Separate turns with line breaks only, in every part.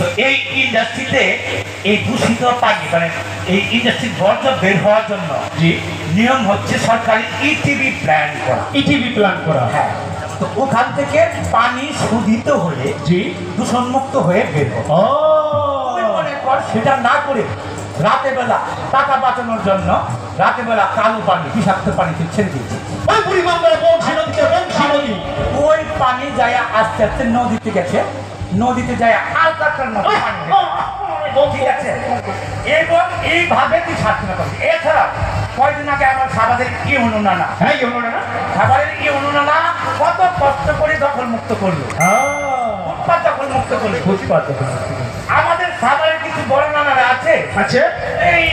তো এই ইন্ডাস্ট্রিতে এই দূষিত পানি মানে এই ইন্ডাস্ট্রির বর্জ্য বের হওয়ার জন্য
জি
নিয়ম হচ্ছে সরকারি ইটিভি প্ল্যান করা।
ইটিভি প্ল্যান করা।
হ্যাঁ, তো ওখান থেকে পানি শোধিত হয়ে
জি
দূষণমুক্ত হয়ে বের হবে।
ও
তুই মনে কর সেটা না করে রাতে বেলা টাকা বাঁচানোর জন্য রাতে বেলা কালো পানি বিষাক্ত পানিতে ছেড়ে দিয়েছে।
ওই বুড়িগঙ্গা বংশী নদীতে বংশী নদী
ওই পানি যায় আস্তে আস্তে নদীতে গেছে, নদীতে যায় আলকাটার মতো পানি ঠিক আছে। এবং এইভাবে তুই সার্থনা করবি। এছাড়া কয়দিন আগে আমার সাবাদের কি অনুনানা,
হ্যাঁ কি হলো না
সাবাদের কি অনুনানা কত কষ্ট করে দখল মুক্ত করলো, ফুটপাত দখল মুক্ত করলো।
ফুটপাত
আমাদের সাবারের কিছু বড় নানারা আছে,
আচ্ছা
এই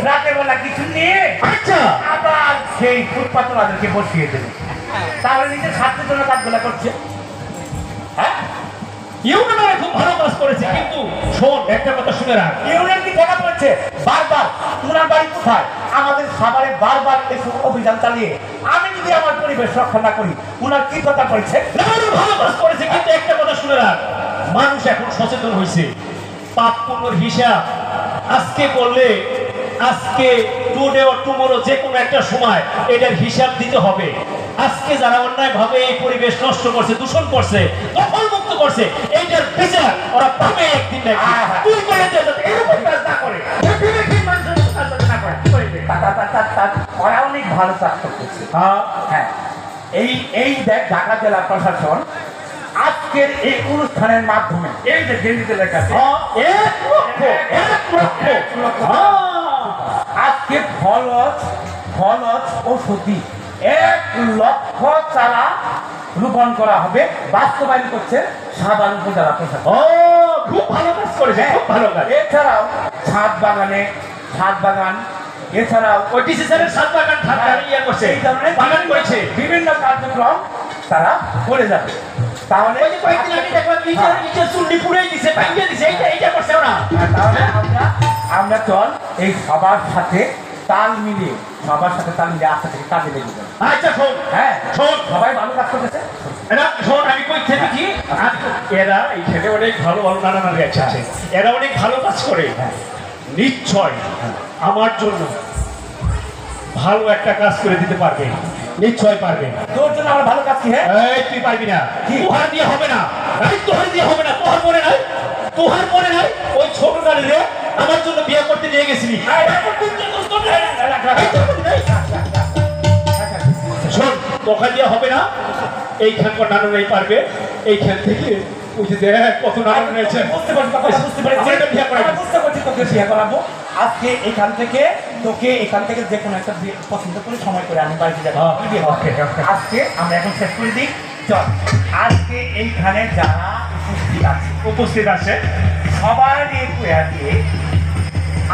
রাতের বেলা কিছু নিয়ে
আচ্ছা
আবার সেই ফুটপাত ওনাদেরকে বসিয়ে দেবে। তাহলে নিজের স্বার্থের জন্য কাজগুলা করছে। হ্যাঁ,
ইউনিয়ন খুব ভালো কাজ করেছে, কিন্তু শোন একটা কথা শুনে রাখ।
ইউনিয়ন কি কথা বলছে বারবার উনার বাড়ি কোথায়, আমাদের সাভারে বারবার এসব অভিযান চালিয়ে আমি যদি আমার পরিবেশ রক্ষা না করি উনার কি কথা বলছে।
ভালো কাজ করেছে, কিন্তু একটা কথা শুনে রাখ, মানুষ এখন সচেতন হয়েছে। পাপ পুণ্যের হিসাব আজকে করলে আজকে টুডে অর টুমরো যে কোনো একটা সময় এটার হিসাব দিতে হবে। আজকে যারা অন্যায় ভাবে এই পরিবেশ নষ্ট করছে, দূষণ করছে, দখল মুক্ত করছে, এইটার বিচার ওরা পাবে একদিন না একদিন। তুই করে দে যাতে এরকম কাজ না করে,
ওরা অনেক ভালো কাজ করতেছে। হ্যাঁ, এই দেখ ঢাকা জেলা প্রশাসন আজকের এই অনুষ্ঠানের মাধ্যমে এই যে গেঞ্জিতে লেখা আছে আজকে ফলজ ঔষধি 1,00,000 চারা রোপণ করা হবে, বাস্তবায়ন করছে সাভার উপজেলা প্রশাসন।
খুব ভালো কাজ করেছে, খুব ভালো কাজ।
এছাড়াও ছাদ বাগান এছাড়াও
ওই ডিসি স্যারের ছাদ বাগান করছে,
এই ধরনের
বাগান করেছে,
বিভিন্ন কার্যক্রম তারা করে যাবে। তাহলে
ওই যে কয়েকদিন আগে দেখলাম নিচে চুল্লি পুড়ে দিছে, ভাঙিয়ে দিছে, এইটা করছে ওরা।
তাহলে আমরা চল এই সবার সাথে তাল মিলিয়ে আস্তে থেকে কাজে লেগে যাবে।
আচ্ছা শোন,
হ্যাঁ
শোন,
সবাই ভালো কাজ করতেছে।
শোন, আমি কই থেকে এরা এইখানে অনেক ভালো ভালো নানা আছে, এরা অনেক ভালো কাজ করে। নিশ্চয় আমার জন্য ভালো একটা কাজ করে দিতে পারবে, নিশ্চয় পারবে।
তোর জন্য আমার ভালো কাজ কি? হ্যাঁ
তুই পারবি না, তোহার দিয়ে হবে না, তোহার দিয়ে হবে না। তোহার মনে নাই ওই ছোট গাড়িরে আমার জন্য বিয়ে করতে নিয়ে গেছিলি? শোন, তোকে দিয়ে হবে না, এইখানকার নানুরাই পারবে। এইখান থেকে ওই যে দেখ কত নানু রয়েছে,
বুঝতে পারছি তোকে বিয়ে করাবো। আজকে এখান থেকে যে কোনো একটা পছন্দ করে সময় করে আমি বাড়িতে যাবো। আজকে আমরা এখন শেষ করে দিই। চল, আজকে এইখানে যারা উপস্থিত আছে সবারই কুয়া দিয়ে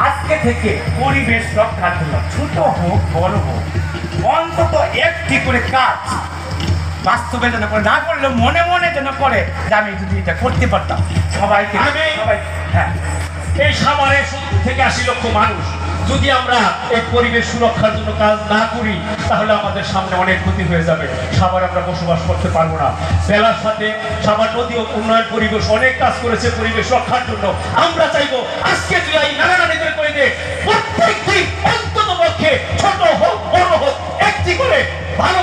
আজকে থেকে পরিবেশ রক্ষার জন্য ছোট হোক বড় হোক অন্তত একটি করে কাজ বাস্তবে যেন করে, না করলে মনে মনে যেন করে যে আমি যদি এটা করতে পারতাম। সবাইকে হ্যাঁ,
এই সাভারে 70 থেকে 80 লক্ষ মানুষ যদি আমরা এই পরিবেশ সুরক্ষার জন্য কাজ না করি তাহলে আমাদের সামনে অনেক ক্ষতি হয়ে যাবে। সাভারে আমরা বসবাস করতে পারবো না। বেলার সাথে সাভার নদী ও উন্নয়ন পরিবেশ অনেক কাজ করেছে পরিবেশ রক্ষার জন্য। আমরা চাইবো আজকে তুই এই নানা নানিদের করে দে, প্রত্যেক দিন অন্তত পক্ষে ছোট হোক বড় হোক একটি করে ভালো